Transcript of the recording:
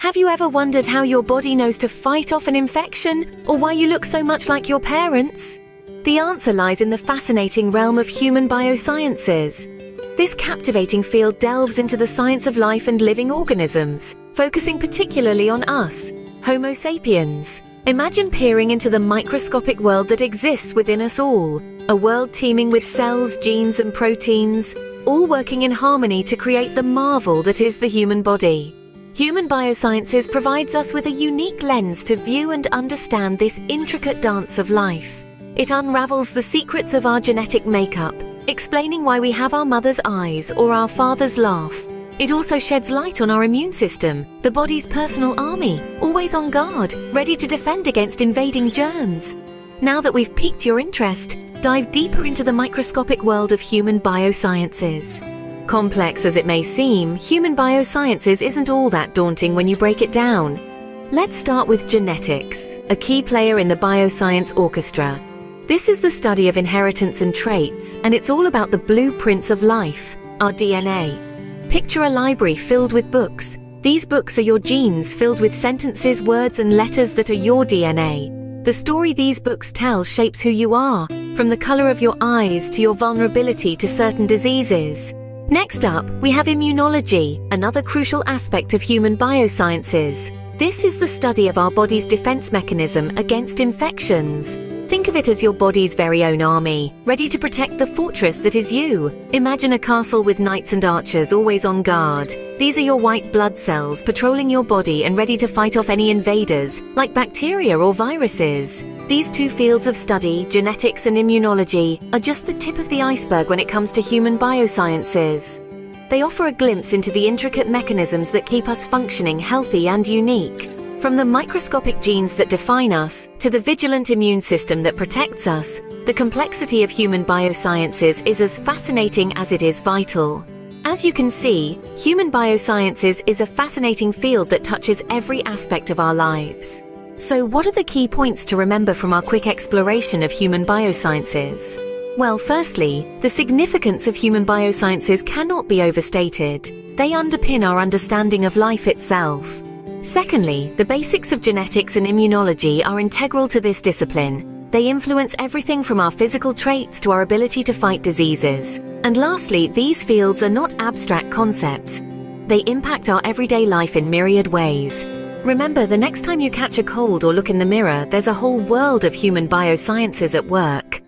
Have you ever wondered how your body knows to fight off an infection, or why you look so much like your parents? The answer lies in the fascinating realm of human biosciences. This captivating field delves into the science of life and living organisms, focusing particularly on us, Homo sapiens. Imagine peering into the microscopic world that exists within us all, a world teeming with cells, genes, and proteins, all working in harmony to create the marvel that is the human body. Human Biosciences provides us with a unique lens to view and understand this intricate dance of life. It unravels the secrets of our genetic makeup, explaining why we have our mother's eyes or our father's laugh. It also sheds light on our immune system, the body's personal army, always on guard, ready to defend against invading germs. Now that we've piqued your interest, dive deeper into the microscopic world of human biosciences. Complex as it may seem, human biosciences isn't all that daunting when you break it down. Let's start with genetics, a key player in the bioscience orchestra. This is the study of inheritance and traits, and it's all about the blueprints of life, our DNA. Picture a library filled with books. These books are your genes filled with sentences, words, and letters that are your DNA. The story these books tell shapes who you are, from the color of your eyes to your vulnerability to certain diseases. Next up, we have immunology, another crucial aspect of human biosciences. This is the study of our body's defense mechanism against infections. Think of it as your body's very own army, ready to protect the fortress that is you. Imagine a castle with knights and archers always on guard. These are your white blood cells patrolling your body and ready to fight off any invaders, like bacteria or viruses. These two fields of study, genetics and immunology, are just the tip of the iceberg when it comes to human biosciences. They offer a glimpse into the intricate mechanisms that keep us functioning, healthy and unique. From the microscopic genes that define us, to the vigilant immune system that protects us, the complexity of human biosciences is as fascinating as it is vital. As you can see, human biosciences is a fascinating field that touches every aspect of our lives. So what are the key points to remember from our quick exploration of human biosciences? Well, firstly, the significance of human biosciences cannot be overstated. They underpin our understanding of life itself. Secondly, the basics of genetics and immunology are integral to this discipline. They influence everything from our physical traits to our ability to fight diseases. And lastly, these fields are not abstract concepts. They impact our everyday life in myriad ways. Remember, the next time you catch a cold or look in the mirror, there's a whole world of human biosciences at work.